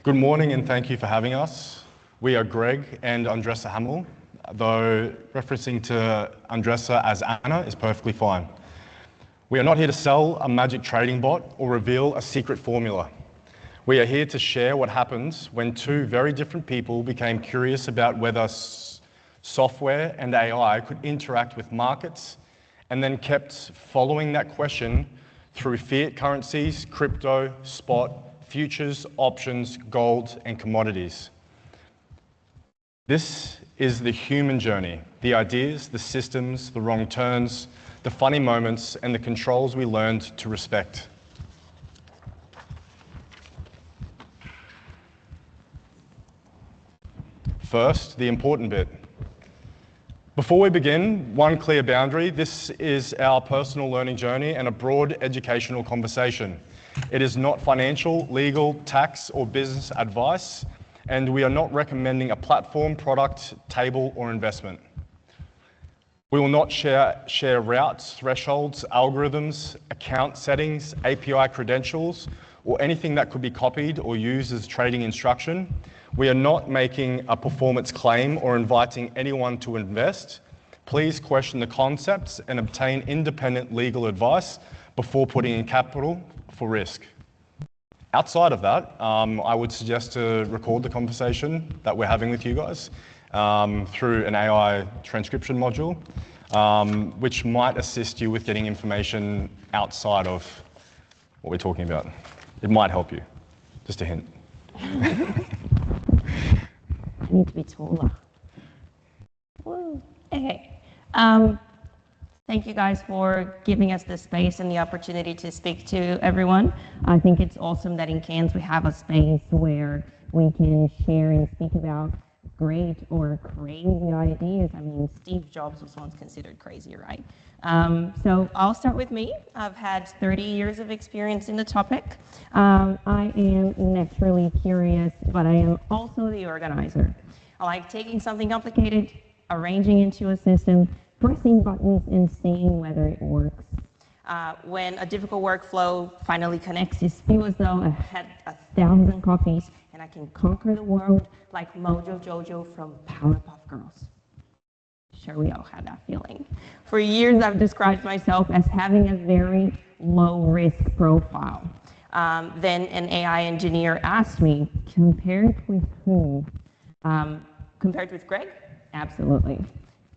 Good morning and thank you for having us. We are Greg and Andressa Hamill, though referencing to Andressa as Anna is perfectly fine. We are not here to sell a magic trading bot or reveal a secret formula. We are here to share what happens when two very different people became curious about whether software and AI could interact with markets, and then kept following that question through fiat currencies, crypto, spot, futures, options, gold, and commodities. This is the human journey, the ideas, the systems, the wrong turns, the funny moments, and the controls we learned to respect. First, the important bit. Before we begin, one clear boundary. This is our personal learning journey and a broad educational conversation. It is not financial, legal, tax, or business advice, and we are not recommending a platform, product, table, or investment. We will not share routes, thresholds, algorithms, account settings, API credentials, or anything that could be copied or used as trading instruction. We are not making a performance claim or inviting anyone to invest. Please question the concepts and obtain independent legal advice before putting in capital for risk. Outside of that, I would suggest to record the conversation that we're having with you guys through an AI transcription module, which might assist you with getting information outside of what we're talking about. It might help you. Just a hint. I need to be taller. Woo. Okay. Thank you guys for giving us the space and the opportunity to speak to everyone. I think it's awesome that in Cairns we have a space where we can share and speak about great or crazy ideas. I mean, Steve Jobs was once considered crazy, right? So I'll start with me. I've had 30 years of experience in the topic. I am naturally curious, but I am also the organizer. I like taking something complicated, arranging into a system, pressing buttons and seeing whether it works. When a difficult workflow finally connects, it feels as though I had 1,000 copies and I can conquer the world like Mojo Jojo from Powerpuff Girls. Sure, we all had that feeling. For years, I've described myself as having a very low-risk profile. Then an AI engineer asked me, compared with who? Compared with Greg? Absolutely.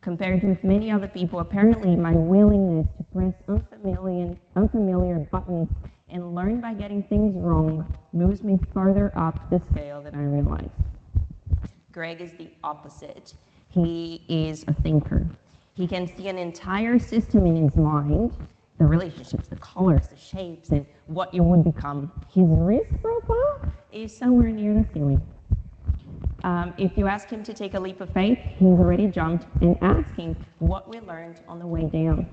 Compared with many other people, apparently my willingness to press unfamiliar buttons and learn by getting things wrong moves me further up the scale than I realized. Greg is the opposite. He is a thinker. He can see an entire system in his mind, the relationships, the colors, the shapes, and what you would become. His risk profile is somewhere near the ceiling. If you ask him to take a leap of faith, he's already jumped, and ask him what we learned on the way down.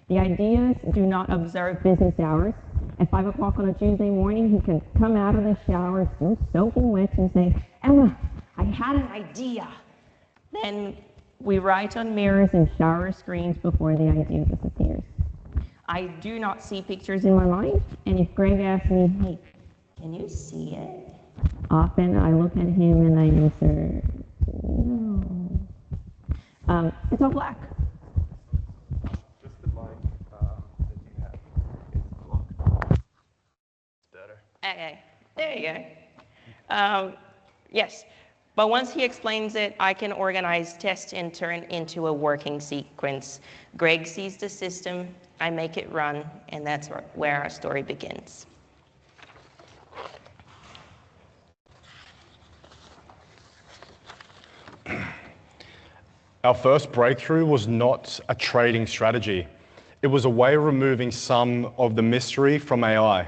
The ideas do not observe business hours. At 5 o'clock on a Tuesday morning, he can come out of the shower, still soaking wet, and say, Emma, I had an idea. Then we write on mirrors and shower screens before the idea disappears. I do not see pictures in my mind, and if Greg asks me, hey, can you see it? Often I look at him and I answer, no. It's all black. Just the mic that you have is blocked. It's better. Okay, there you go. Yes, but once he explains it, I can organize, test, and turn into a working sequence. Greg sees the system, I make it run, and that's where our story begins. Our first breakthrough was not a trading strategy. It was a way of removing some of the mystery from AI.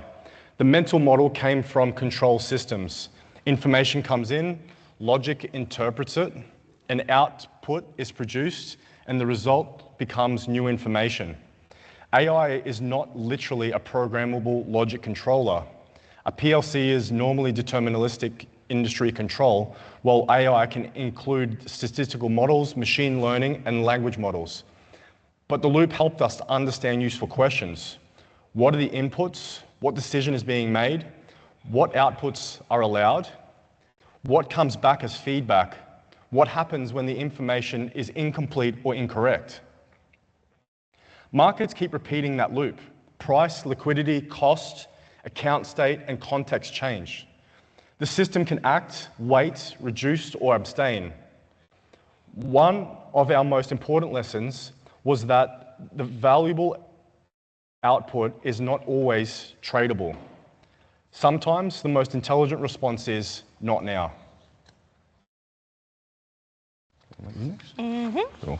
The mental model came from control systems. Information comes in, logic interprets it, an output is produced, and the result becomes new information. AI is not literally a programmable logic controller. A PLC is normally deterministic industry control, while AI can include statistical models, machine learning, and language models. But the loop helped us to understand useful questions. What are the inputs? What decision is being made? What outputs are allowed? What comes back as feedback? What happens when the information is incomplete or incorrect? Markets keep repeating that loop. Price, liquidity, cost, account state, and context change. The system can act, wait, reduce, or abstain. One of our most important lessons was that the valuable output is not always tradable. Sometimes the most intelligent response is not now. Cool.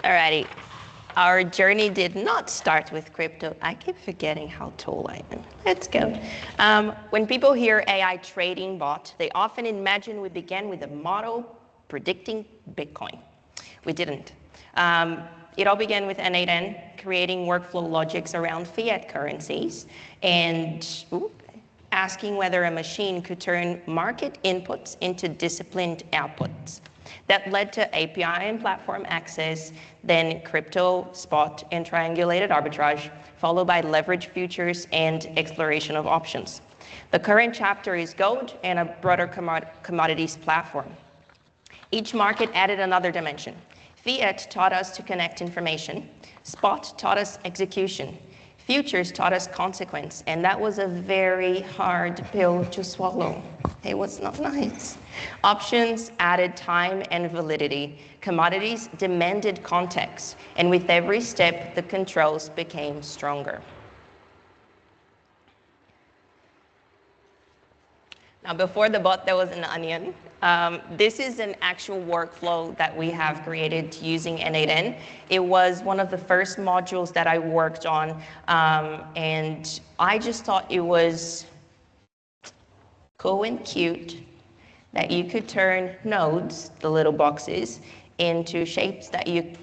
Alrighty. Our journey did not start with crypto. I keep forgetting how tall I am. Let's go. When people hear AI trading bot, they often imagine we began with a model predicting Bitcoin. We didn't. It all began with N8N creating workflow logics around fiat currencies and asking whether a machine could turn market inputs into disciplined outputs. That led to API and platform access, then crypto, spot, and triangulated arbitrage, followed by leverage futures and exploration of options. The current chapter is gold and a broader commodities platform. Each market added another dimension. Fiat taught us to connect information. Spot taught us execution. Futures taught us consequence, and that was a very hard pill to swallow. It was not nice. Options added time and validity. Commodities demanded context, and with every step, the controls became stronger. Now, before the bot, there was an onion. This is an actual workflow that we have created using N8N. It was one of the first modules that I worked on, and I just thought it was cool and cute that you could turn nodes, the little boxes, into shapes that you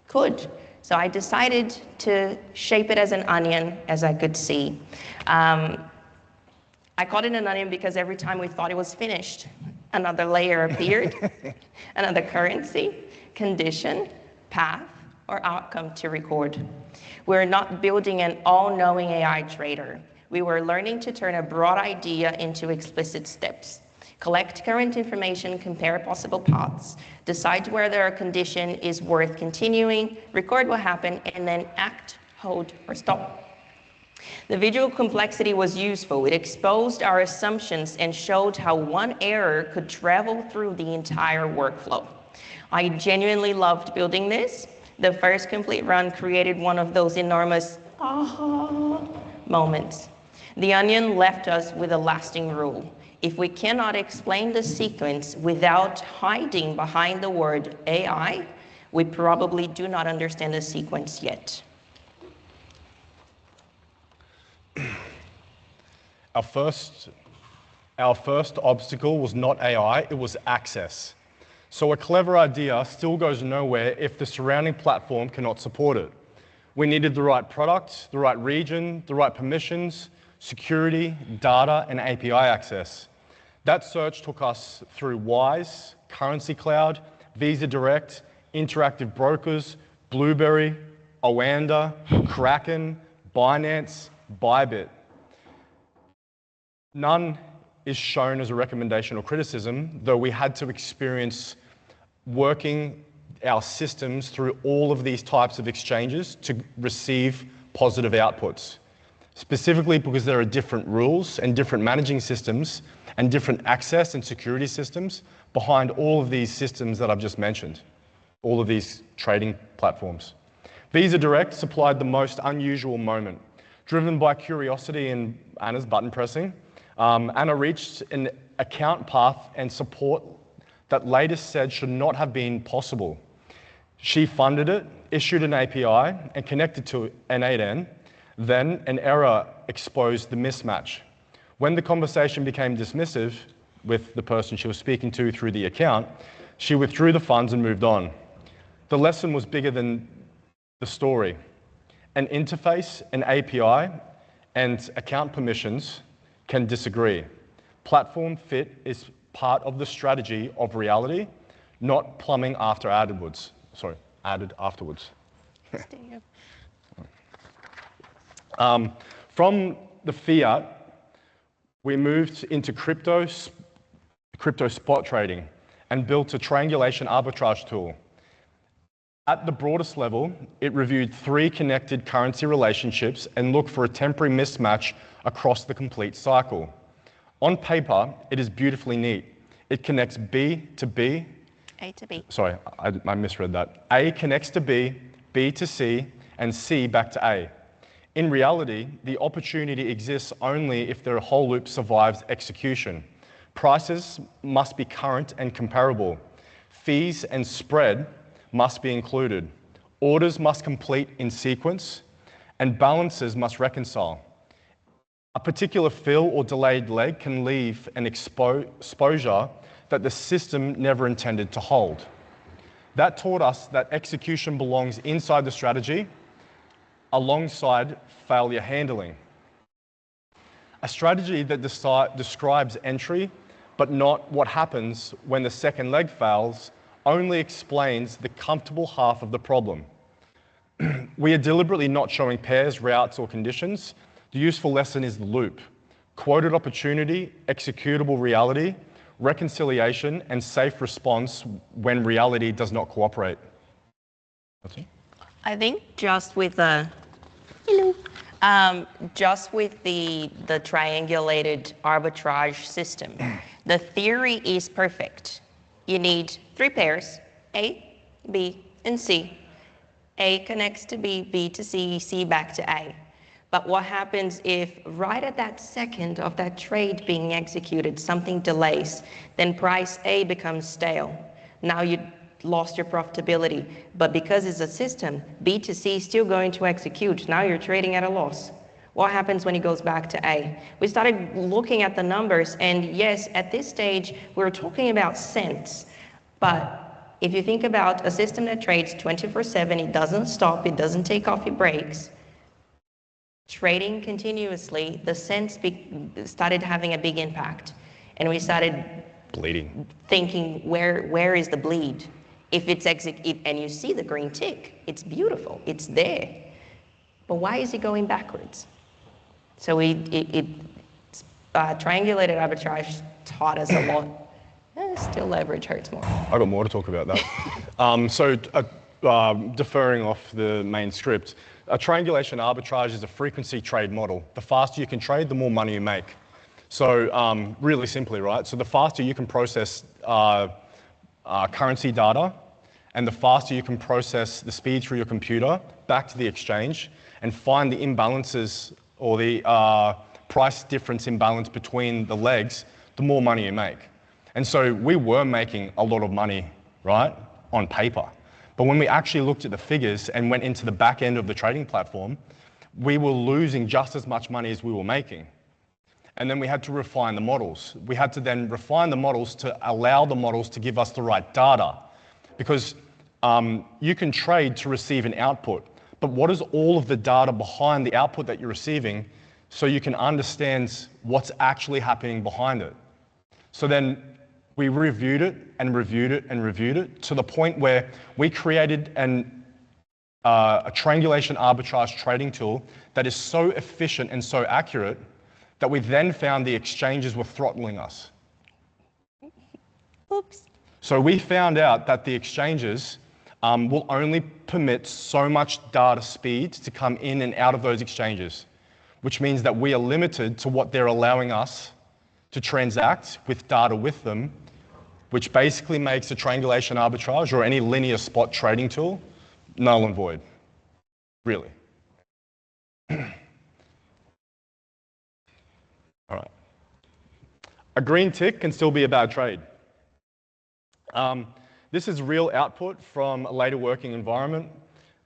could. So I decided to shape it as an onion, as I could see. I called it an onion because every time we thought it was finished, another layer appeared, another currency, condition, path, or outcome to record. We're not building an all-knowing AI trader. We were learning to turn a broad idea into explicit steps. Collect current information, compare possible paths, decide whether a condition is worth continuing, record what happened, and then act, hold, or stop. The visual complexity was useful. It exposed our assumptions and showed how one error could travel through the entire workflow. I genuinely loved building this. The first complete run created one of those enormous aha moments. The onion left us with a lasting rule. If we cannot explain the sequence without hiding behind the word AI, we probably do not understand the sequence yet. Our first obstacle was not AI, it was access. So a clever idea still goes nowhere if the surrounding platform cannot support it. We needed the right product, the right region, the right permissions, security, data, and API access. That search took us through Wise, Currency Cloud, Visa Direct, Interactive Brokers, Blueberry, Oanda, Kraken, Binance, Bybit. None is shown as a recommendation or criticism, though we had to experience working our systems through all of these types of exchanges to receive positive outputs. Specifically because there are different rules and different managing systems and different access and security systems behind all of these systems that I've just mentioned, all of these trading platforms. Visa Direct supplied the most unusual moment. Driven by curiosity and Anna's button pressing, Anna reached an account path and support that later said should not have been possible. She funded it, issued an API, and connected to N8N. Then an error exposed the mismatch. When the conversation became dismissive with the person she was speaking to through the account, she withdrew the funds and moved on. The lesson was bigger than the story. An interface, an API, and account permissions can disagree. Platform fit is part of the strategy of reality, not plumbing after added afterwards. From the fiat, We moved into crypto spot trading and built a triangulation arbitrage tool. At the broadest level, it reviewed 3 connected currency relationships and looked for a temporary mismatch across the complete cycle. On paper, it is beautifully neat. It connects B to B. A to B. Sorry, I misread that. A connects to B, B to C, and C back to A. In reality, the opportunity exists only if the whole loop survives execution. Prices must be current and comparable. Fees and spread must be included. Orders must complete in sequence, and balances must reconcile. A particular fill or delayed leg can leave an exposure that the system never intended to hold. That taught us that execution belongs inside the strategy, alongside failure handling. A strategy that describes entry, but not what happens when the second leg fails, only explains the comfortable half of the problem. We are deliberately not showing pairs, routes, or conditions. The useful lesson is the loop. Quoted opportunity, executable reality, reconciliation, and safe response when reality does not cooperate. That's it. I think just with the triangulated arbitrage system, the theory is perfect. You need 3 pairs, A, B, and C. A connects to B, B to C, C back to A. But what happens if right at that second of that trade being executed, something delays, then price A becomes stale. Now you lost your profitability. But because it's a system, B to C is still going to execute. Now you're trading at a loss. What happens when it goes back to A? We started looking at the numbers, and yes, at this stage, we're talking about cents. But if you think about a system that trades 24/7, it doesn't stop, it doesn't take coffee breaks, trading continuously, the cents started having a big impact. And we started Bleeding. thinking, where is the bleed? If it's and you see the green tick, it's beautiful, it's there. But why is it going backwards? So triangulated arbitrage taught us a lot. Still leverage hurts more. I got more to talk about that. Deferring off the main script, a triangulation arbitrage is a frequency trade model. The faster you can trade, the more money you make. So really simply, right? So the faster you can process currency data, and the faster you can process the speed through your computer back to the exchange and find the imbalances or the price difference imbalance between the legs, the more money you make. And so we were making a lot of money, right, on paper. But when we actually looked at the figures and went into the back end of the trading platform, we were losing just as much money as we were making. And then we had to refine the models. We had to then refine the models to allow the models to give us the right data. Because you can trade to receive an output, but what is all of the data behind the output that you're receiving so you can understand what's actually happening behind it? So then we reviewed it and reviewed it and reviewed it to the point where we created a triangulation arbitrage trading tool that is so efficient and so accurate that we then found the exchanges were throttling us. Oops. So we found out that the exchanges will only permit so much data speed to come in and out of those exchanges, which means that we are limited to what they're allowing us to transact with data with them, which basically makes a triangulation arbitrage or any linear spot trading tool null and void, really. All right. A green tick can still be a bad trade. This is real output from a later working environment.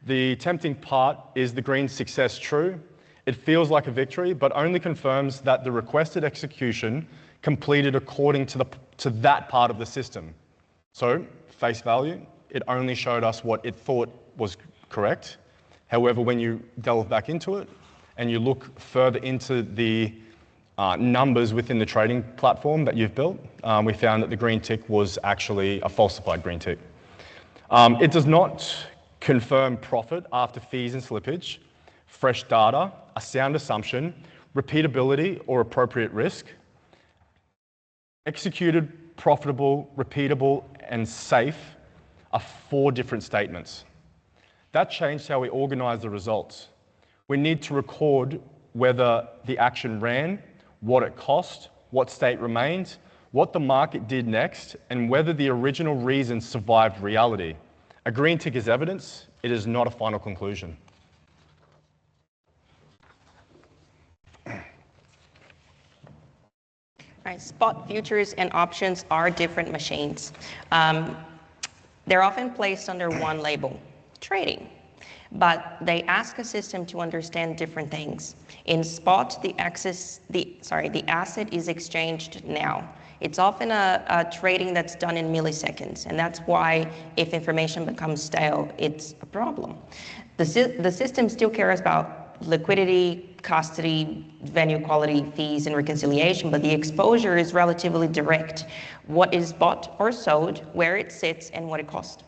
The tempting part is the green success true. It feels like a victory, but only confirms that the requested execution completed according to that part of the system. So, face value, it only showed us what it thought was correct. However, when you delve back into it and you look further into the numbers within the trading platform that you've built, we found that the green tick was actually a falsified green tick. It does not confirm profit after fees and slippage, fresh data, a sound assumption, repeatability or appropriate risk. Executed, profitable, repeatable, and safe are 4 different statements. That changed how we organize the results. We need to record whether the action ran, what it cost, what state remains, what the market did next, and whether the original reason survived reality. A green tick is evidence, it is not a final conclusion. Right, spot futures and options are different machines. They're often placed under one label, trading, but they ask a system to understand different things. In spot, the asset is exchanged now. It's often a trading that's done in milliseconds, and that's why if information becomes stale, it's a problem. The system still cares about liquidity, custody, venue quality, fees, and reconciliation, but the exposure is relatively direct. What is bought or sold, where it sits, and what it costs.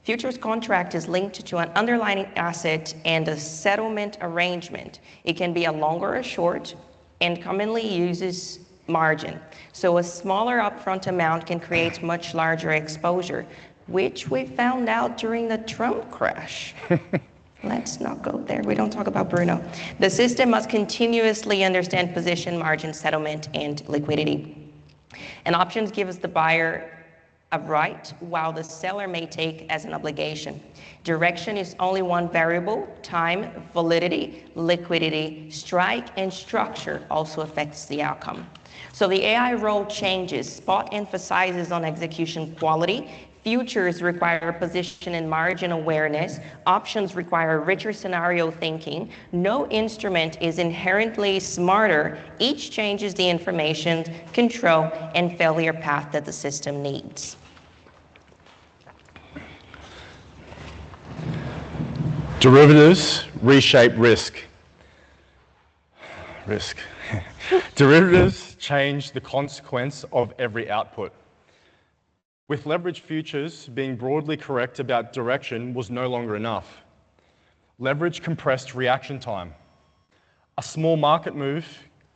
Futures contract is linked to an underlying asset and a settlement arrangement. It can be a long or a short, and commonly uses margin. So a smaller upfront amount can create much larger exposure, which we found out during the Trump crash. Let's not go there. We don't talk about Bruno. The system must continuously understand position, margin, settlement, and liquidity. And options gives the buyer a right, while the seller may take as an obligation. Direction is only one variable. Time, validity, liquidity, strike, and structure also affects the outcome. So the AI role changes. Spot emphasizes on execution quality. Futures require position and margin awareness. Options require richer scenario thinking. No instrument is inherently smarter. Each changes the information, control, and failure path that the system needs. Derivatives reshape risk. Derivatives change the consequence of every output. With leverage futures, being broadly correct about direction was no longer enough. Leverage compressed reaction time. A small market move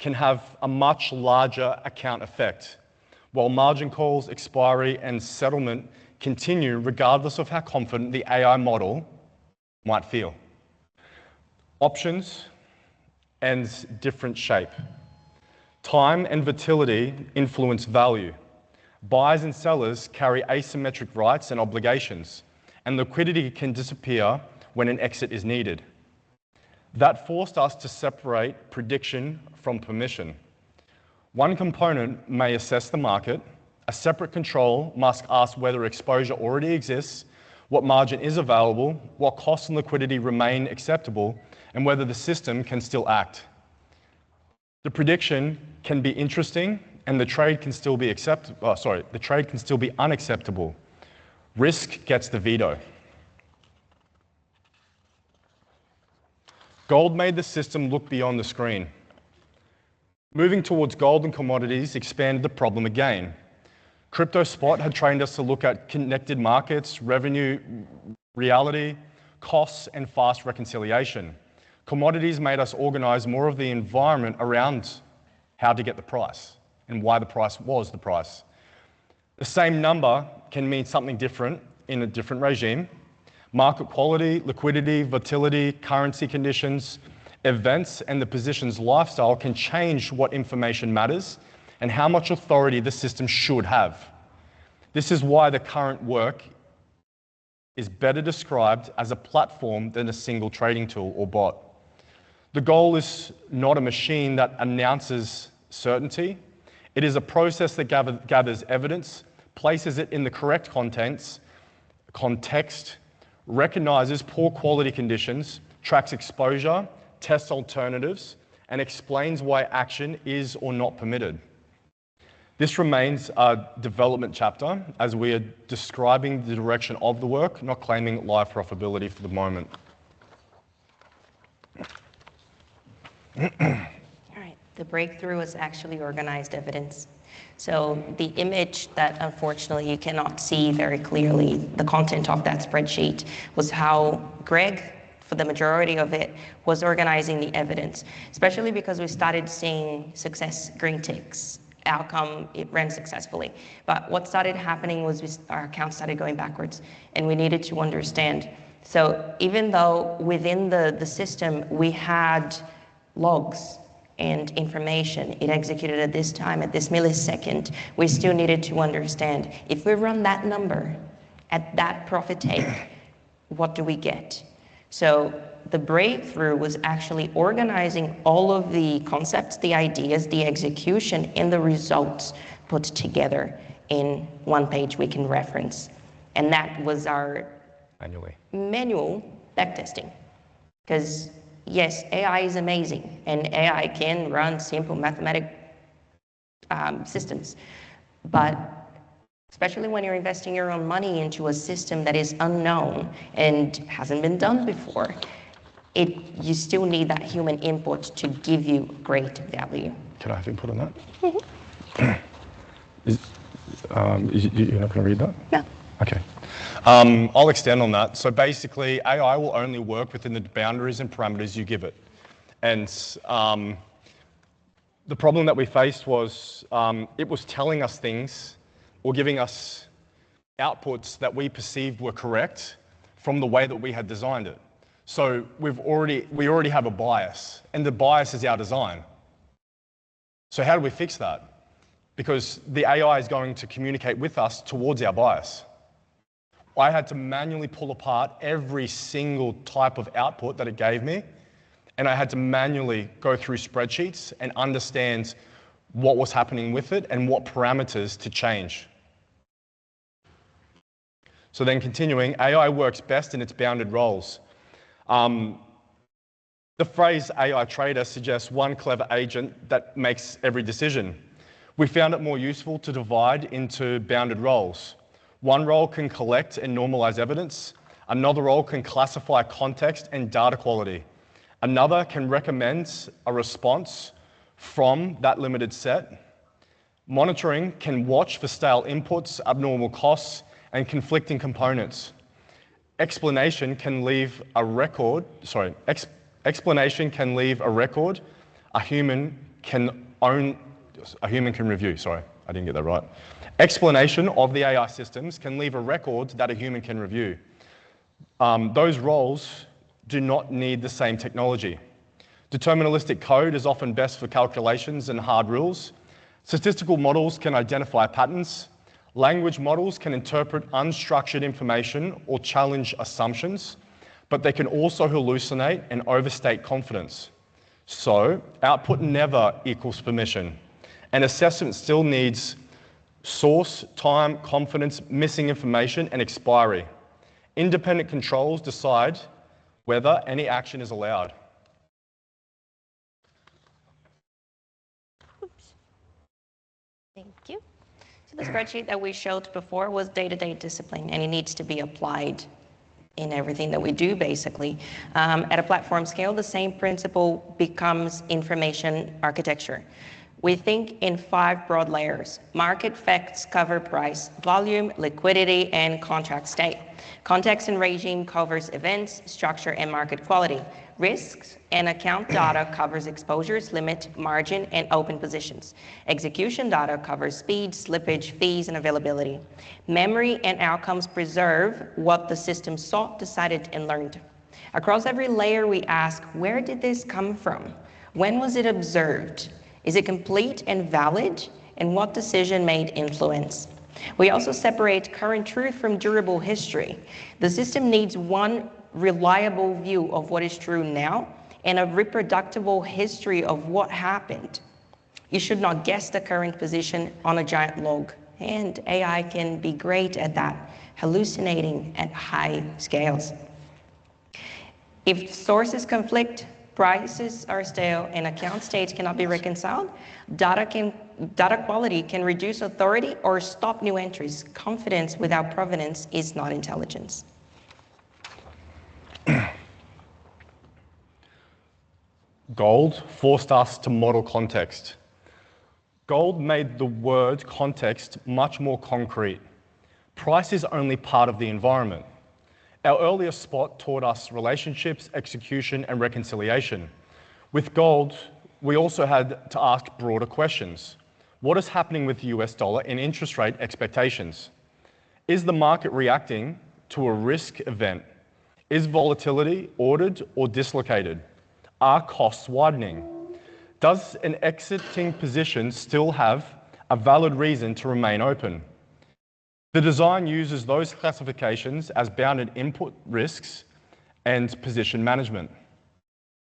can have a much larger account effect, while margin calls, expiry, and settlement continue regardless of how confident the AI model might feel. Options and different shape. Time and volatility influence value. Buyers and sellers carry asymmetric rights and obligations, and liquidity can disappear when an exit is needed. That forced us to separate prediction from permission. One component may assess the market, a separate control must ask whether exposure already exists, what margin is available, what costs and liquidity remain acceptable, and whether the system can still act. The prediction can be interesting, and the trade can still be unacceptable. Risk gets the veto. Gold made the system look beyond the screen. Moving towards gold and commodities expanded the problem again. Crypto spot had trained us to look at connected markets, revenue, reality, costs, and fast reconciliation. Commodities made us organize more of the environment around how to get the price and why the price was the price. The same number can mean something different in a different regime. Market quality, liquidity, volatility, currency conditions, events, and the position's lifestyle can change what information matters and how much authority the system should have. This is why the current work is better described as a platform than a single trading tool or bot. The goal is not a machine that announces certainty. It is a process that gathers evidence, places it in the correct context, recognizes poor quality conditions, tracks exposure, tests alternatives, and explains why action is or not permitted. This remains a development chapter as we are describing the direction of the work, not claiming live profitability for the moment. The breakthrough was actually organized evidence. So the image that unfortunately you cannot see very clearly, the content of that spreadsheet, was how Greg, for the majority of it, was organizing the evidence, especially because we started seeing success green ticks outcome, it ran successfully. But what started happening was our accounts started going backwards, and we needed to understand. So even though within the system we had logs and information, it executed at this time, at this millisecond, we still needed to understand, if we run that number at that profit take, what do we get? So the breakthrough was actually organizing all of the concepts, the ideas, the execution, and the results put together in one page we can reference. And that was our manual backtesting. Because yes, AI is amazing, and AI can run simple mathematic systems, but especially when you're investing your own money into a system that is unknown and hasn't been done before, you still need that human input to give you great value. Can I have input on that? You're not going to read that? No. Okay. I'll extend on that. So basically, AI will only work within the boundaries and parameters you give it. And the problem that we faced was it was telling us things or giving us outputs that we perceived were correct from the way that we had designed it. So we already have a bias, and the bias is our design. So how do we fix that? Because the AI is going to communicate with us towards our bias. I had to manually pull apart every single type of output that it gave me, and I had to manually go through spreadsheets and understand what was happening with it and what parameters to change. So then continuing, AI works best in its bounded roles. The phrase AI trader suggests one clever agent that makes every decision. We found it more useful to divide into bounded roles. One role can collect and normalize evidence. Another role can classify context and data quality. Another can recommend a response from that limited set. Monitoring can watch for stale inputs, abnormal costs, and conflicting components. Explanation can leave a record. A human can review. Sorry, I didn't get that right. Explanation of the AI systems can leave a record that a human can review. Those roles do not need the same technology. Deterministic code is often best for calculations and hard rules. Statistical models can identify patterns. Language models can interpret unstructured information or challenge assumptions, but they can also hallucinate and overstate confidence. So, output never equals permission. An assessment still needs source, time, confidence, missing information, and expiry. Independent controls decide whether any action is allowed. Oops. Thank you. So the spreadsheet that we showed before was day-to-day discipline, and it needs to be applied in everything that we do, basically. At a platform scale, the same principle becomes information architecture. We think in 5 broad layers: market facts cover price, volume, liquidity, and contract state. Context and regime covers events, structure, and market quality. Risks and account data covers exposures, limit, margin, and open positions. Execution data covers speed, slippage, fees, and availability. Memory and outcomes preserve what the system saw, decided, and learned. Across every layer, we ask, where did this come from? When was it observed? Is it complete and valid? And what decision made influence? We also separate current truth from durable history. The system needs one reliable view of what is true now and a reproducible history of what happened. You should not guess the current position on a giant log, and AI can be great at that, hallucinating at high scales. If sources conflict, prices are stale, and account states cannot be reconciled, data quality can reduce authority or stop new entries. Confidence without provenance is not intelligence. Gold forced us to model context. Gold made the word context much more concrete. Price is only part of the environment. Our earlier spot taught us relationships, execution, and reconciliation. With gold, we also had to ask broader questions. What is happening with the US dollar in interest rate expectations? Is the market reacting to a risk event? Is volatility ordered or dislocated? Are costs widening? Does an exiting position still have a valid reason to remain open? The design uses those classifications as bounded input risks and position management.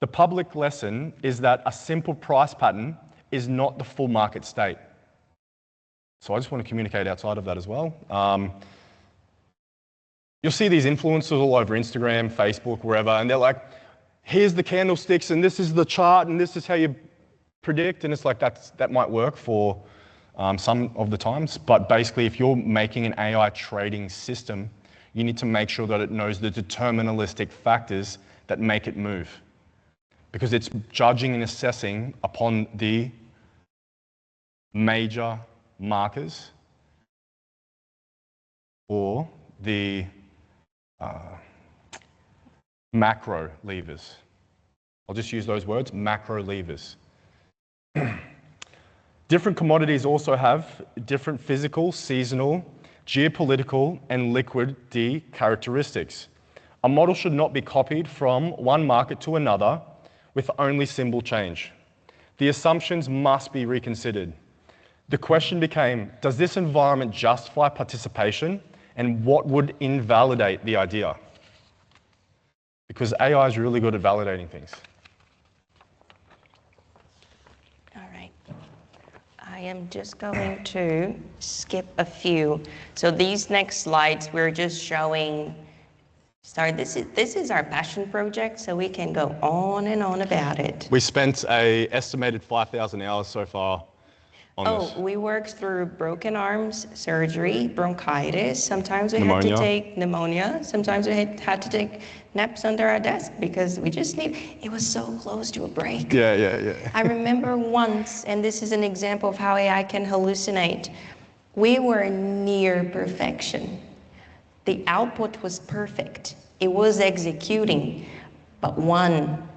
The public lesson is that a simple price pattern is not the full market state. So I just want to communicate outside of that as well. You'll see these influencers all over Instagram, Facebook, wherever, and they're like, here's the candlesticks, and this is the chart, and this is how you predict, and it's like that might work for some of the times, but basically if you're making an AI trading system, you need to make sure that it knows the deterministic factors that make it move, because it's judging and assessing upon the major markers or the macro levers. I'll just use those words, macro levers. Different commodities also have different physical, seasonal, geopolitical, and liquidity characteristics. A model should not be copied from one market to another with only symbol change. The assumptions must be reconsidered. The question became, does this environment justify participation, and what would invalidate the idea? Because AI is really good at validating things. All right. I am just going to skip a few. So these next slides, we're just showing, this is our passion project, so we can go on and on about it. We spent an estimated 5,000 hours so far on this. We worked through broken arms, surgery, bronchitis. Sometimes we had to take pneumonia. Sometimes we had to take naps under our desk because we just it was so close to a break. Yeah. I remember once, and this is an example of how AI can hallucinate, we were near perfection. The output was perfect. It was executing, but one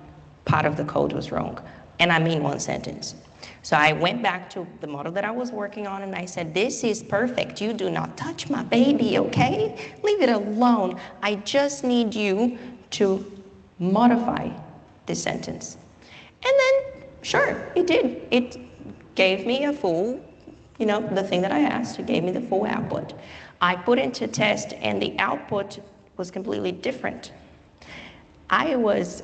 part of the code was wrong. And I mean one sentence. So I went back to the model that I was working on and I said, this is perfect. You do not touch my baby, okay? Leave it alone. I just need you to modify this sentence. And then, sure, it did. It gave me a full, the thing that I asked, it gave me the full output. I put into test and the output was completely different. I was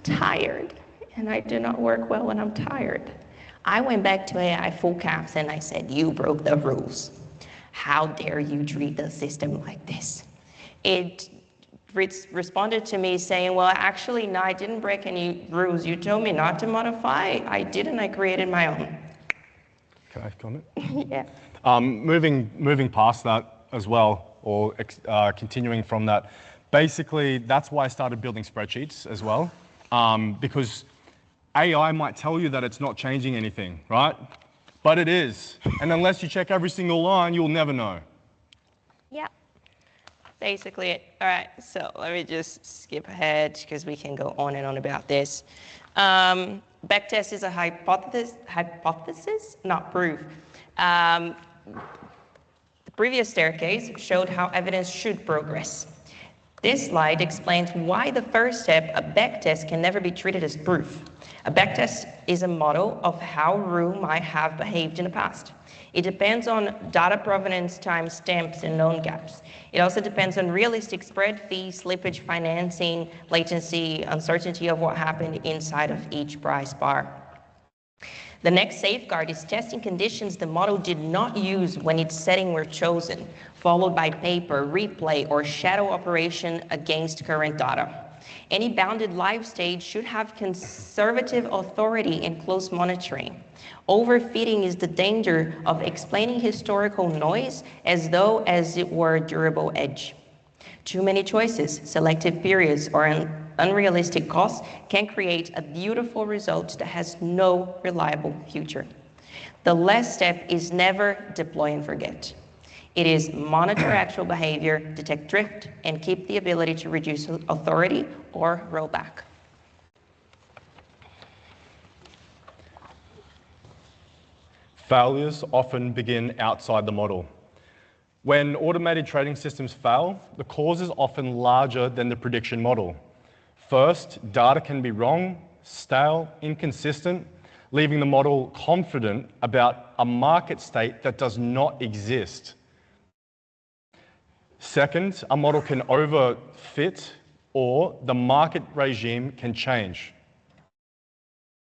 tired, and I do not work well when I'm tired. I went back to AI full caps and I said, you broke the rules. How dare you treat the system like this? It responded to me saying, well, actually, no, I didn't break any rules. You told me not to modify. I didn't. I created my own. Can I comment? Yeah. Moving past that as well, or continuing from that, basically, that's why I started building spreadsheets as well, because AI might tell you that it's not changing anything, right? But it is. And unless you check every single line, you'll never know. Yeah. Basically it. All right, so let me just skip ahead because we can go on and on about this. Backtest is a hypothesis, not proof. The previous staircase showed how evidence should progress. This slide explains why the first step, a backtest, can never be treated as proof. A backtest is a model of how Rue might have behaved in the past. It depends on data provenance, timestamps, and known gaps. It also depends on realistic spread, fee, slippage, financing, latency, uncertainty of what happened inside of each price bar. The next safeguard is testing conditions the model did not use when its settings were chosen, followed by paper, replay, or shadow operation against current data. Any bounded live stage should have conservative authority and close monitoring. Overfitting is the danger of explaining historical noise as though it were a durable edge. Too many choices, selective periods, or unrealistic costs can create a beautiful result that has no reliable future. The last step is never deploy and forget. It is monitor actual behavior, detect drift, and keep the ability to reduce authority or rollback. Failures often begin outside the model. When automated trading systems fail, the cause is often larger than the prediction model. First, data can be wrong, stale, inconsistent, leaving the model confident about a market state that does not exist. Second, a model can overfit or the market regime can change.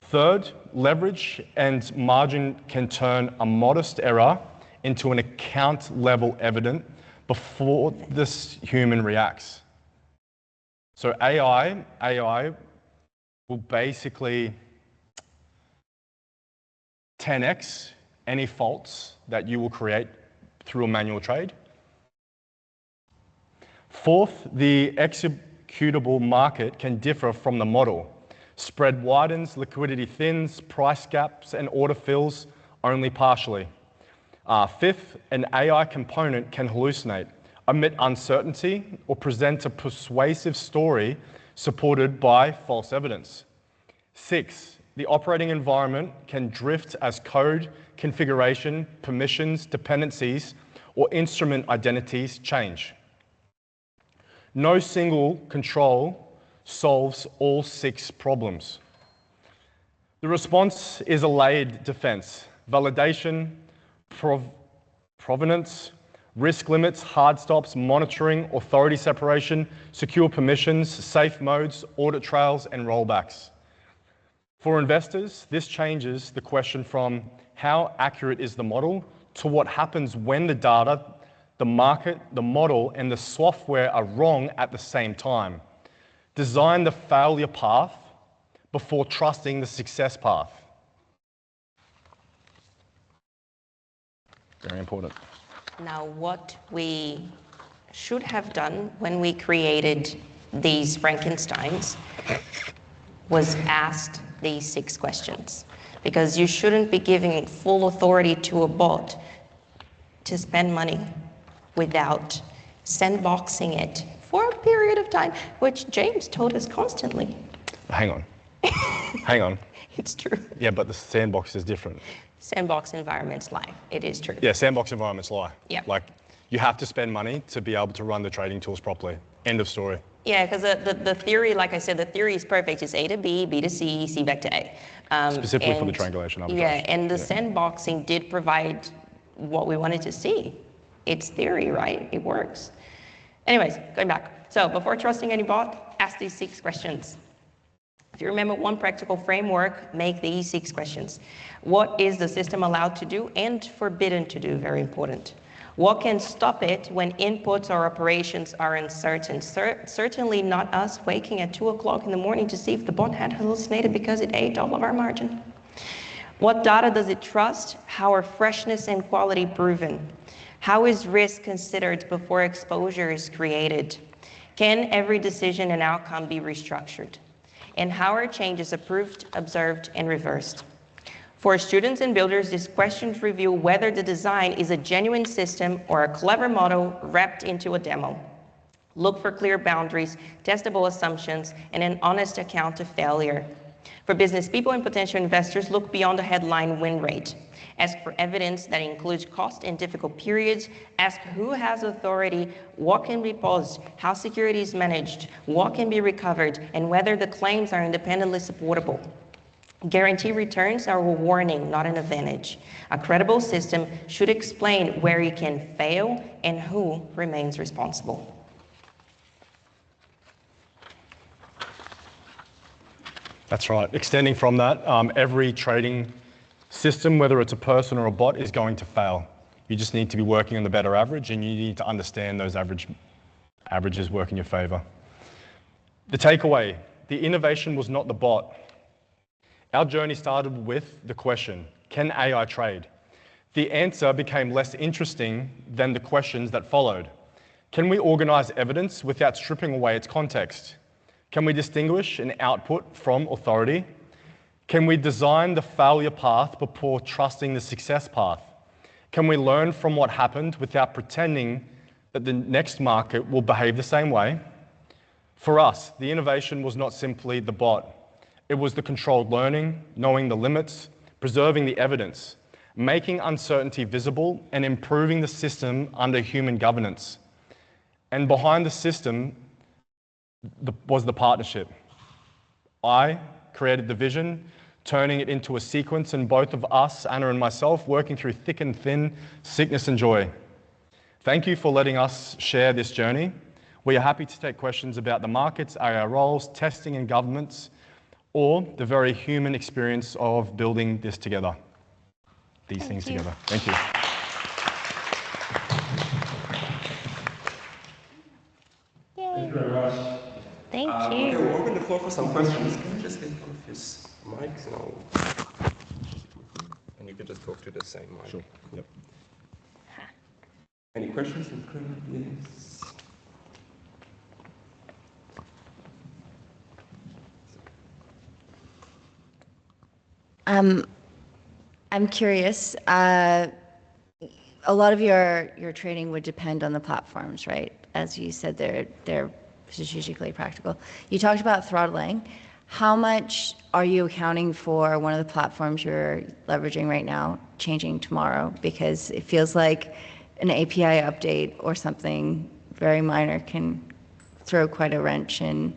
Third, leverage and margin can turn a modest error into an account-level evidence before this human reacts. So AI will basically 10x any faults that you will create through a manual trade. Fourth, the executable market can differ from the model. Spread widens, liquidity thins, price gaps and order fills only partially. Fifth, an AI component can hallucinate, omit uncertainty, or present a persuasive story supported by false evidence. Six, the operating environment can drift as code, configuration, permissions, dependencies, or instrument identities change. No single control solves all 6 problems. The response is a layered defense: validation, provenance, risk limits, hard stops, monitoring, authority separation, secure permissions, safe modes, audit trails, and rollbacks. For investors, this changes the question from how accurate is the model to what happens when the data, the market, the model, and the software are wrong at the same time. Design the failure path before trusting the success path. Very important. Now, what we should have done when we created these Frankensteins was asked these 6 questions, because you shouldn't be giving full authority to a bot to spend money without sandboxing it for a period of time, which James told us constantly. Hang on. Hang on. It's true. Yeah, but the sandbox is different. Sandbox environments lie. It is true. Yeah, sandbox environments lie. Yeah. Like, you have to spend money to be able to run the trading tools properly. End of story. Yeah, because the theory, like I said, the theory is perfect. It's A to B, B to C, C back to A. Specifically for the triangulation arbitrage. Yeah, and the sandboxing did provide what we wanted to see. It's theory, right? It works. Anyways, going back. So before trusting any bot, ask these 6 questions. If you remember one practical framework, make these 6 questions. What is the system allowed to do and forbidden to do? Very important. What can stop it when inputs or operations are uncertain? Certainly not us waking at 2 o'clock in the morning to see if the bot had hallucinated because it ate all of our margin. What data does it trust? How are freshness and quality proven? How is risk considered before exposure is created? Can every decision and outcome be restructured? And how are changes approved, observed, and reversed? For students and builders, these questions reveal whether the design is a genuine system or a clever model wrapped into a demo. Look for clear boundaries, testable assumptions, and an honest account of failure. For business people and potential investors, look beyond the headline win rate. Ask for evidence that includes cost and difficult periods. Ask who has authority, what can be paused, how security is managed, what can be recovered, and whether the claims are independently supportable. Guarantee returns are a warning, not an advantage. A credible system should explain where it can fail and who remains responsible. That's right. Extending from that, every trading system, whether it's a person or a bot, is going to fail. You just need to be working on the better average, and you need to understand those averages work in your favor. The takeaway, the innovation was not the bot. Our journey started with the question, can AI trade? The answer became less interesting than the questions that followed. Can we organize evidence without stripping away its context? Can we distinguish an output from authority? Can we design the failure path before trusting the success path? Can we learn from what happened without pretending that the next market will behave the same way? For us, the innovation was not simply the bot. It was the controlled learning, knowing the limits, preserving the evidence, making uncertainty visible and improving the system under human governance. And behind the system was the partnership. I created the vision, turning it into a sequence, and both of us, Anna and myself, working through thick and thin, sickness and joy. Thank you for letting us share this journey. We are happy to take questions about the markets, our roles, testing and governments, or the very human experience of building this together. These things together. Thank you. Thank you very much. Thank you. Okay, we'll open the floor for some questions. Can you just get one of his mics? And you can just talk to the same mic. Sure. Yep. Any questions in previous? I'm curious. A lot of your trading would depend on the platforms, right? As you said, they're strategically practical. You talked about throttling. How much are you accounting for one of the platforms you're leveraging right now changing tomorrow? Because it feels like an API update or something very minor can throw quite a wrench in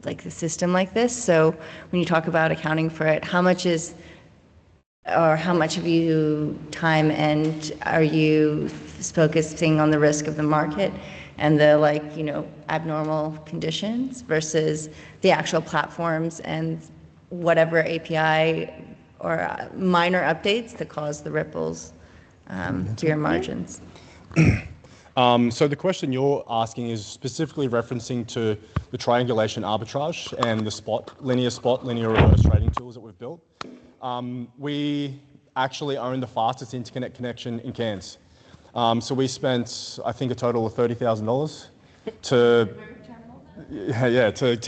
like the system like this. So when you talk about accounting for it, how much of you time and are you focusing on the risk of the market and the abnormal conditions versus the actual platforms and whatever API or minor updates that cause the ripples to your margins? So the question you're asking is specifically referencing to the triangulation arbitrage and the linear reverse trading tools that we've built. We actually own the fastest internet connection in Cairns. So we spent, I think, a total of $30,000 to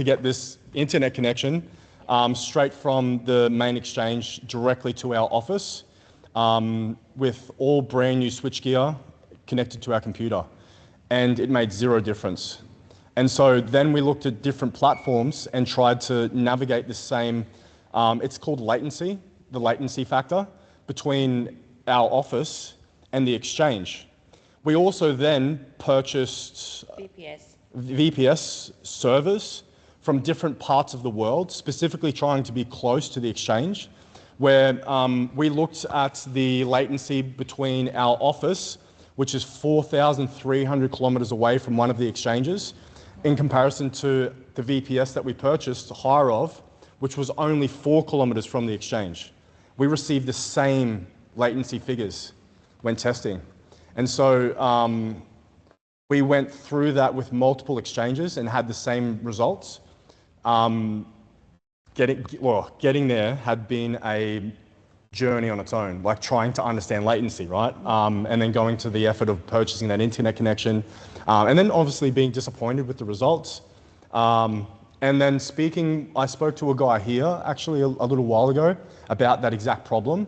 get this internet connection straight from the main exchange directly to our office with all brand new switchgear connected to our computer, and it made zero difference. And so then we looked at different platforms and tried to navigate the same, it's called latency, the latency factor between our office and the exchange. We also then purchased VPS servers from different parts of the world, specifically trying to be close to the exchange, where we looked at the latency between our office, which is 4,300 kilometers away from one of the exchanges, in comparison to the VPS that we purchased higher of, which was only 4 kilometers from the exchange. We received the same latency figures when testing. And so we went through that with multiple exchanges and had the same results. Getting there had been a journey on its own, like trying to understand latency, right? And then going to the effort of purchasing that internet connection, and then obviously being disappointed with the results. And then I spoke to a guy here actually a little while ago about that exact problem.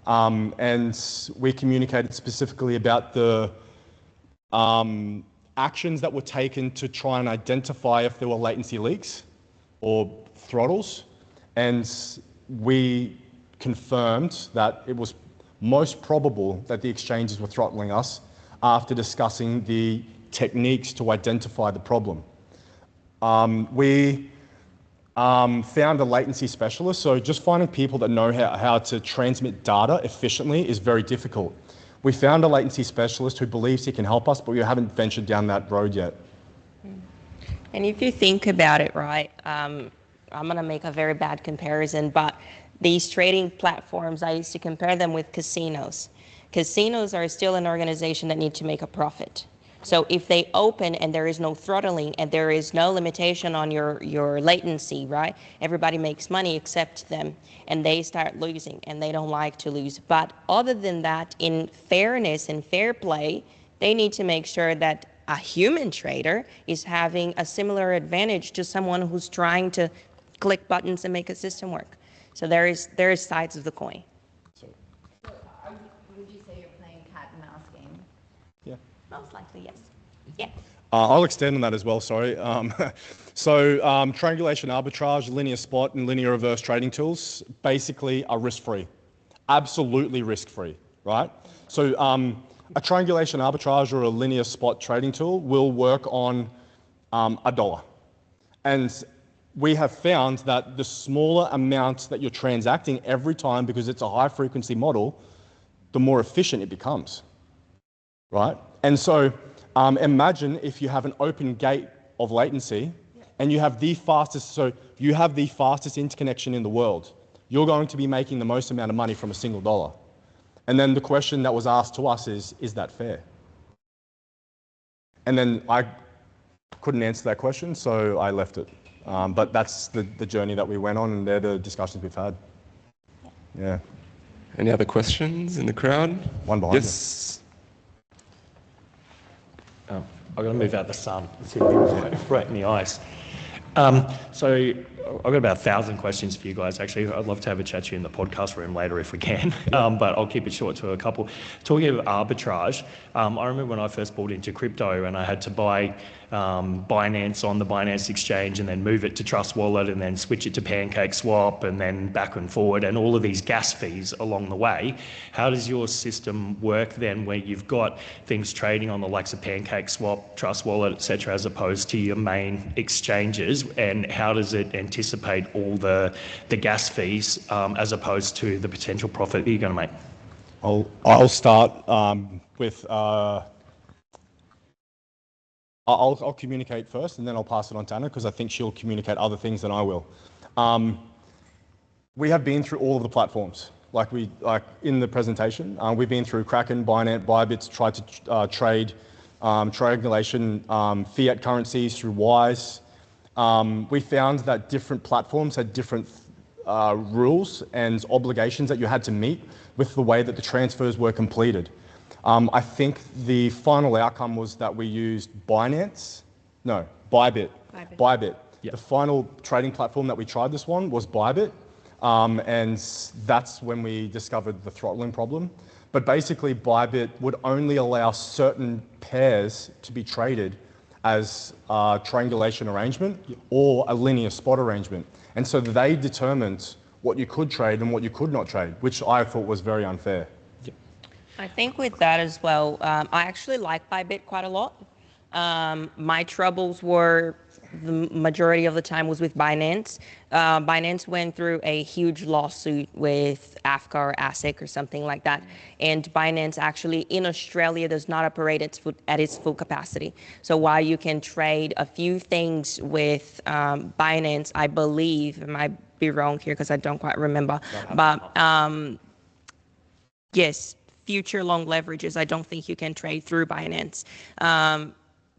And we communicated specifically about the actions that were taken to try and identify if there were latency leaks or throttles. And we confirmed that it was most probable that the exchanges were throttling us after discussing the techniques to identify the problem. We found a latency specialist, so just finding people that know how to transmit data efficiently is very difficult. We found a latency specialist who believes he can help us, but we haven't ventured down that road yet. And if you think about it, right, I'm going to make a very bad comparison, but these trading platforms, I used to compare them with casinos. Casinos are still an organization that need to make a profit. So if they open and there is no throttling and there is no limitation on your latency, right? Everybody makes money except them, and they start losing, and they don't like to lose. But other than that, in fairness and fair play, they need to make sure that a human trader is having a similar advantage to someone who's trying to click buttons and make a system work. So there is sides of the coin. Would you say you're playing cat and mouse game? Yeah. Most likely, yes. Yeah. I'll extend on that as well, sorry. Triangulation arbitrage, linear spot, and linear reverse trading tools basically are risk-free. absolutely risk-free, right? So a triangulation arbitrage or a linear spot trading tool will work on $1. And we have found that the smaller amount that you're transacting every time, because it's a high-frequency model, the more efficient it becomes, right? And so imagine if you have an open gate of latency and you have the fastest, so you have the fastest interconnection in the world. You're going to be making the most amount of money from a single dollar. And then the question that was asked to us is that fair? And then I couldn't answer that question, so I left it. But that's the journey that we went on, and they're the discussions we've had. Yeah. Any other questions in the crowd? One behind Yes. I've got to move out the sun. It's right in the ice. So I've got about 1,000 questions for you guys, actually. I'd love to have a chat to you in the podcast room later if we can, but I'll keep it short to a couple. Talking of arbitrage, I remember when I first bought into crypto and I had to buy Binance on the Binance exchange and then move it to Trust Wallet and then switch it to Pancake Swap and then back and forward and all of these gas fees along the way. How does your system work then where you've got things trading on the likes of Pancake Swap, Trust Wallet, etc., as opposed to your main exchanges, and how does it anticipate all the gas fees as opposed to the potential profit that you're going to make? I'll start with I'll communicate first, and then I'll pass it on to Anna because I think she'll communicate other things than I will. We have been through all of the platforms, like in the presentation. We've been through Kraken, Binance, Bybit's, tried to trade triangulation fiat currencies through Wise. We found that different platforms had different rules and obligations that you had to meet with the way that the transfers were completed. I think the final outcome was that we used Bybit. Yep. The final trading platform that we tried this one was Bybit, and that's when we discovered the throttling problem. But basically, Bybit would only allow certain pairs to be traded as a triangulation arrangement or a linear spot arrangement. And so they determined what you could trade and what you could not trade, which I thought was very unfair. I think with that as well, I actually like Bybit quite a lot. My troubles were, the majority of the time was with Binance. Binance went through a huge lawsuit with AFCA or ASIC or something like that. And Binance actually in Australia does not operate at its full capacity. So while you can trade a few things with Binance, I believe, I might be wrong here because I don't quite remember, but yes, future long leverages, I don't think you can trade through Binance.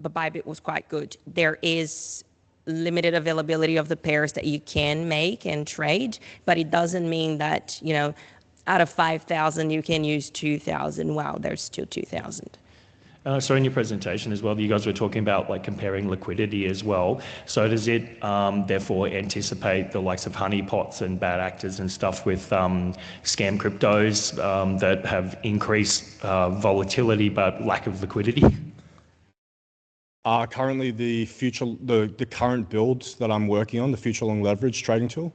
But Bybit was quite good. There is limited availability of the pairs that you can make and trade, but it doesn't mean that, you know, out of 5,000 you can use 2,000. Wow, there's still 2,000. So in your presentation as well, you guys were talking about like comparing liquidity as well. So does it therefore anticipate the likes of honeypots and bad actors and stuff with scam cryptos that have increased volatility but lack of liquidity? Currently, the current builds that I'm working on, the future long leverage trading tool,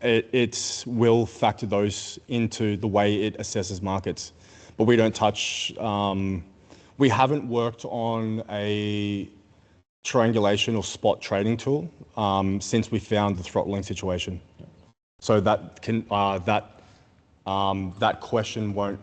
it will factor those into the way it assesses markets. But we don't touch, we haven't worked on a triangulation or spot trading tool since we found the throttling situation. So that question won't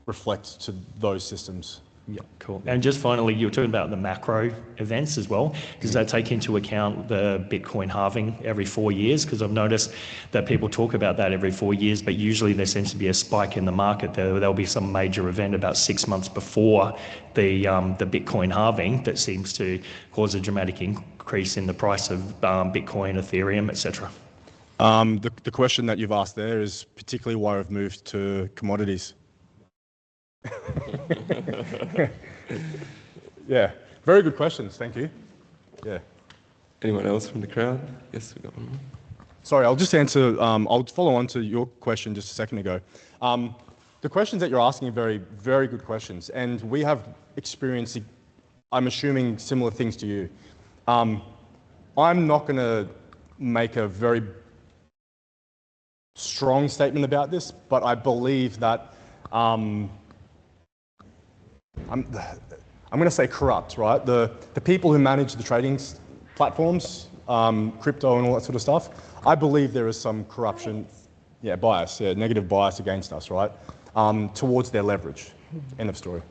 reflect to those systems. Yeah, cool. And just finally, you were talking about the macro events as well. Does that take into account the Bitcoin halving every 4 years? Because I've noticed that people talk about that every 4 years, but usually there seems to be a spike in the market. There'll be some major event about 6 months before the Bitcoin halving that seems to cause a dramatic increase in the price of Bitcoin, Ethereum, etc. The question that you've asked there is particularly why I've moved to commodities. Yeah, very good questions, thank you. Yeah. Anyone else from the crowd? Yes, we got one more. Sorry, I'll just answer, I'll follow on to your question just a second ago. The questions that you're asking are very, very good questions, and we have experienced, I'm assuming, similar things to you. I'm not going to make a very strong statement about this, but I believe that I'm going to say corrupt, right? The people who manage the trading platforms, crypto and all that sort of stuff, I believe there is some corruption, bias, negative bias against us, right? Towards their leverage. End of story.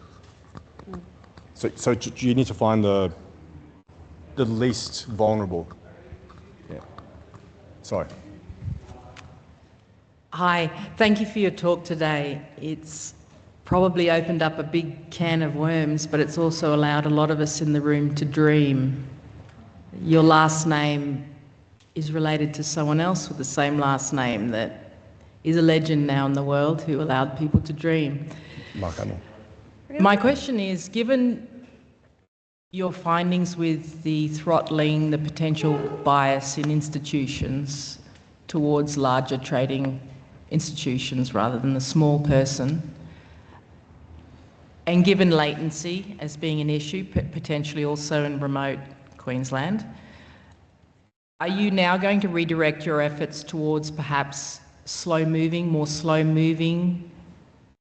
So you need to find the least vulnerable. Yeah. Sorry. Hi, thank you for your talk today. It's probably opened up a big can of worms, but it's also allowed a lot of us in the room to dream. Your last name is related to someone else with the same last name that is a legend now in the world who allowed people to dream. Mark Hamill. My question is, given your findings with the throttling, the potential bias in institutions towards larger trading institutions rather than the small person, and given latency as being an issue, potentially also in remote Queensland, are you now going to redirect your efforts towards perhaps more slow-moving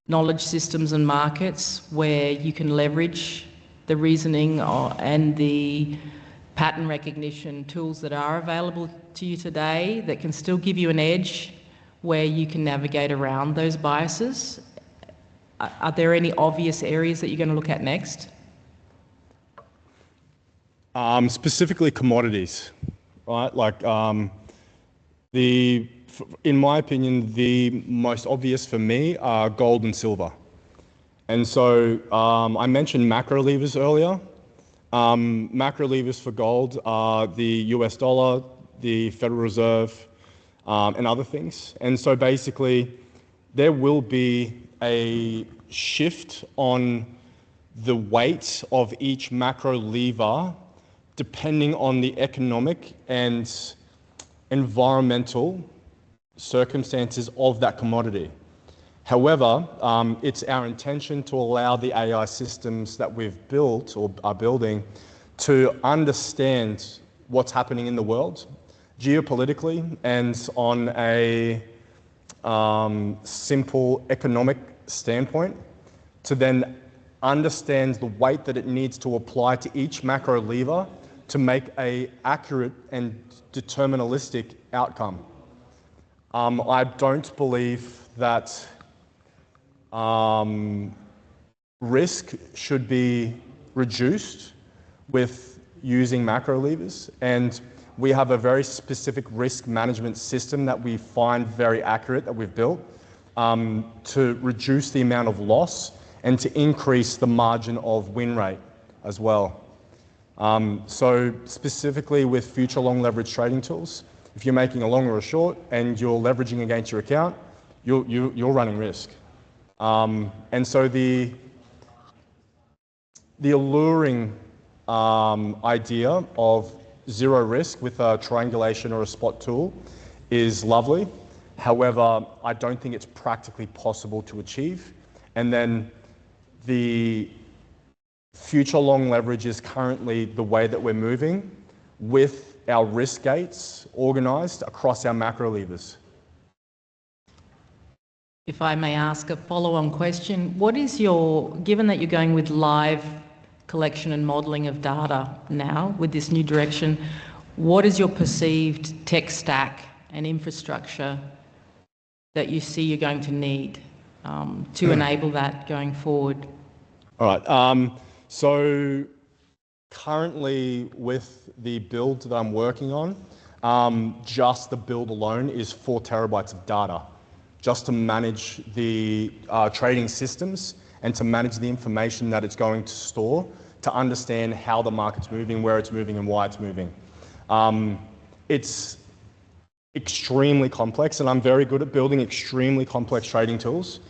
knowledge systems and markets where you can leverage the reasoning and the pattern recognition tools that are available to you today that can still give you an edge where you can navigate around those biases? Are there any obvious areas that you're going to look at next? Specifically commodities, right? Like in my opinion, the most obvious for me are gold and silver. And so I mentioned macro levers earlier. Macro levers for gold are the US dollar, the Federal Reserve, and other things. And so basically, there will be a shift on the weight of each macro lever depending on the economic and environmental circumstances of that commodity. However, it's our intention to allow the AI systems that we've built or are building to understand what's happening in the world geopolitically and on a simple economic standpoint, to then understand the weight that it needs to apply to each macro lever to make an accurate and deterministic outcome. I don't believe that risk should be reduced with using macro levers, and we have a very specific risk management system that we find very accurate that we've built to reduce the amount of loss and to increase the margin of win rate as well. So specifically with future long leverage trading tools, if you're making a long or a short and you're leveraging against your account, you're running risk. And so the alluring idea of zero risk with a triangulation or a spot tool is lovely. However, I don't think it's practically possible to achieve. And then the future long leverage is currently the way that we're moving with our risk gates organized across our macro levers. If I may ask a follow-on question, given that you're going with live collection and modelling of data now with this new direction, what is your perceived tech stack and infrastructure that you see you're going to need to enable that going forward? All right. So currently with the build that I'm working on, just the build alone is 4 terabytes of data, just to manage the trading systems and to manage the information that it's going to store to understand how the market's moving, where it's moving, and why it's moving. It's extremely complex, and I'm very good at building extremely complex trading tools.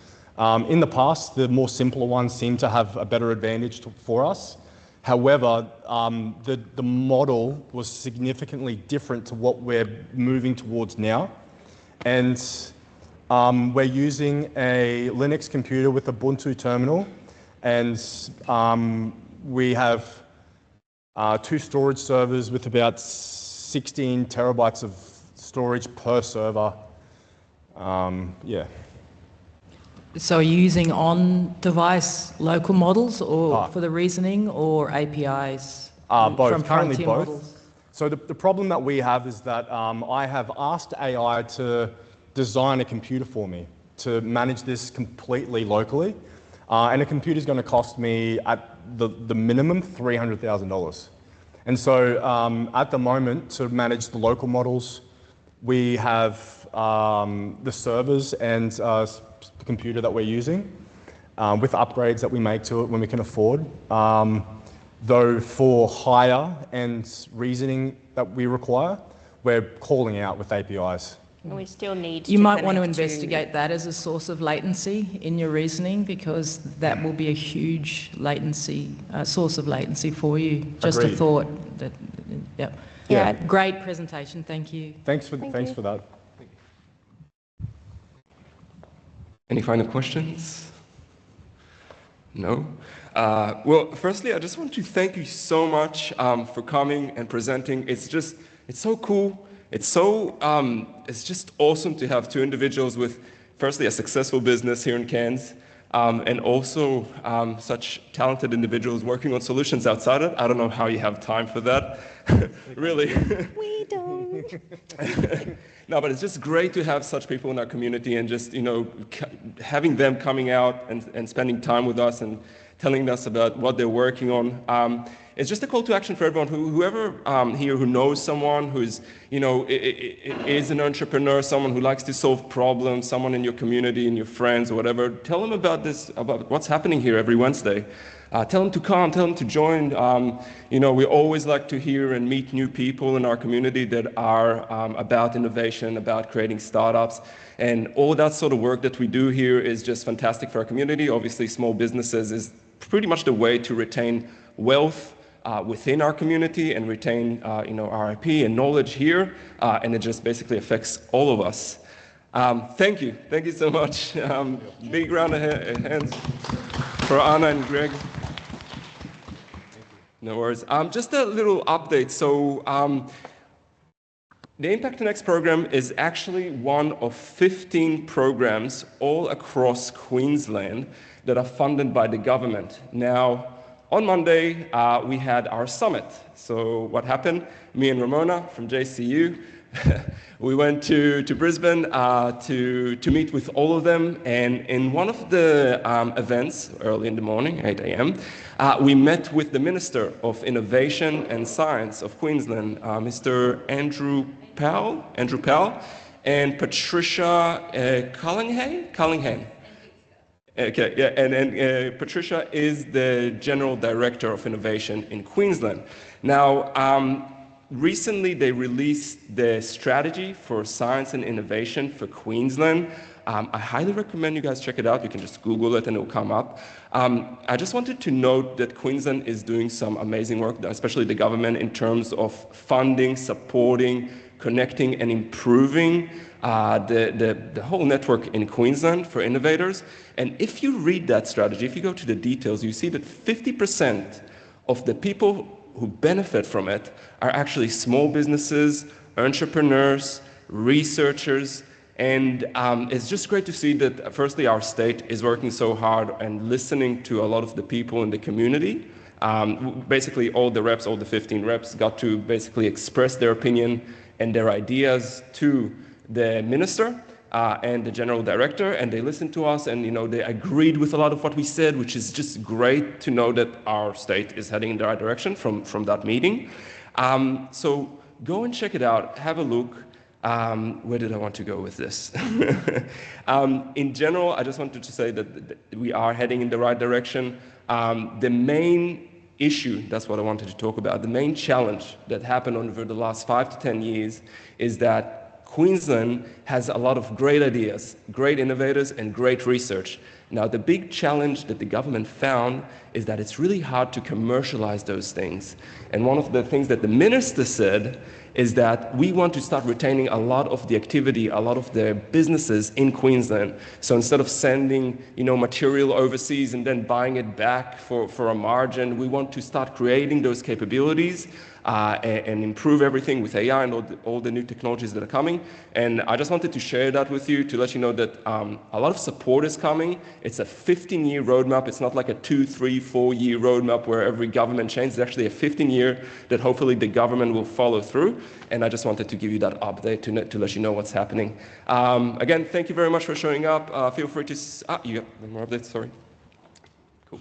In the past, the more simpler ones seem to have a better advantage for us. However, the model was significantly different to what we're moving towards now. And we're using a Linux computer with Ubuntu terminal, and we have 2 storage servers with about 16 terabytes of storage per server. Yeah. So are you using on-device local models or for the reasoning, or APIs Both, from currently frontier both. models? So the problem that we have is that I have asked AI to design a computer for me to manage this completely locally. And a computer is going to cost me at the minimum $300,000. And so at the moment, to manage the local models, we have the servers and the computer that we're using with upgrades that we make to it when we can afford. Though for higher and reasoning that we require, we're calling out with APIs. And we still need You to might want to connect investigate that as a source of latency in your reasoning, because that will be a huge latency, source of latency for you. Just a Agreed. thought. That, yeah. Yeah. Great presentation. Thank you. Thanks for that. Any final questions? No? Well, firstly, I just want to thank you so much for coming and presenting. It's so cool. It's just awesome to have two individuals with, firstly, a successful business here in Cairns, and also such talented individuals working on solutions outside it. I don't know how you have time for that, really. We don't. No, but it's just great to have such people in our community, and just, having them coming out and spending time with us and telling us about what they're working on. It's just a call to action for everyone, whoever here who knows someone who's, is an entrepreneur, someone who likes to solve problems, someone in your community, and your friends or whatever. Tell them about this, about what's happening here every Wednesday. Tell them to come, tell them to join. We always like to hear and meet new people in our community that are about innovation, about creating startups. And all that sort of work that we do here is just fantastic for our community. Obviously, small businesses is pretty much the way to retain wealth within our community and retain our IP and knowledge here. And it just basically affects all of us. Thank you so much. Big round of hands for Anna and Greg. No worries. Just a little update. So the Impact Next program is actually one of 15 programs all across Queensland that are funded by the government. Now, on Monday, we had our summit. So what happened? Me and Ramona from JCU, we went to Brisbane to meet with all of them. And in one of the events, early in the morning, 8 a.m., we met with the Minister of Innovation and Science of Queensland, Mr. Andrew Powell, and Patricia Cullingham. Okay, yeah, and Patricia is the General Director of Innovation in Queensland. Now, recently they released the strategy for science and innovation for Queensland. I highly recommend you guys check it out. You can just Google it and it'll come up. I just wanted to note that Queensland is doing some amazing work, especially the government, in terms of funding, supporting, connecting, and improving the whole network in Queensland for innovators. And if you read that strategy, if you go to the details, you see that 50% of the people who benefit from it are actually small businesses, entrepreneurs, researchers, and it's just great to see that, firstly, our state is working so hard and listening to a lot of the people in the community. Basically, all the 15 reps got to basically express their opinion and their ideas to the minister and the general director, and they listened to us, and they agreed with a lot of what we said, which is just great to know that our state is heading in the right direction from that meeting. So go and check it out, have a look. Where did I want to go with this? In general, I just wanted to say that we are heading in the right direction. The main issue, that's what I wanted to talk about, the main challenge that happened over the last 5 to 10 years is that Queensland has a lot of great ideas, great innovators, and great research. Now, the big challenge that the government found is that it's really hard to commercialize those things. And one of the things that the minister said is that we want to start retaining a lot of the activity, a lot of the businesses in Queensland. So instead of sending, material overseas and then buying it back for a margin, we want to start creating those capabilities and improve everything with AI and all the new technologies that are coming. And I just wanted to share that with you to let you know that a lot of support is coming. It's a 15-year roadmap. It's not like a 2, 3, 4-year roadmap where every government changes. It's actually a 15-year that hopefully the government will follow through. And I just wanted to give you that update to let you know what's happening. Again, thank you very much for showing up. Feel free to... you got more updates, sorry. Cool.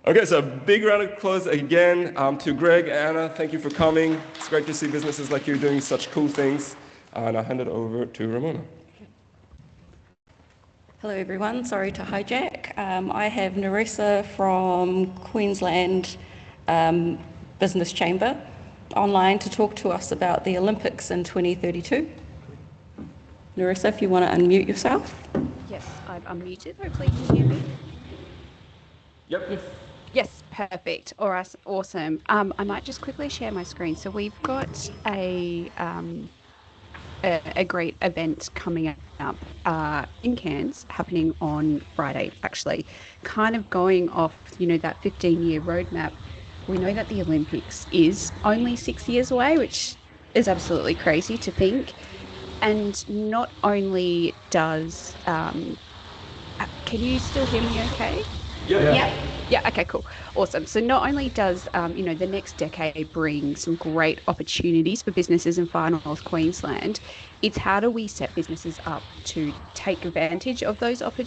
Okay, so a big round of applause again to Greg, Anna. Thank you for coming. It's great to see businesses like you doing such cool things. And I'll hand it over to Ramona. Hello everyone, sorry to hijack. I have Andressa from Queensland Business Chamber online to talk to us about the Olympics in 2032. Andressa, if you want to unmute yourself. Yes, I've unmuted. Hopefully you can hear me. Yep. Yes, perfect. All right, awesome. I might just quickly share my screen. So we've got a great event coming up in Cairns, happening on Friday, actually, kind of going off, that 15-year roadmap. We know that the Olympics is only 6 years away, which is absolutely crazy to think. And not only does, can you still hear me okay? Yeah, okay, cool. Awesome. So not only does, the next decade bring some great opportunities for businesses in far north Queensland, it's how do we set businesses up to take advantage of those opportunities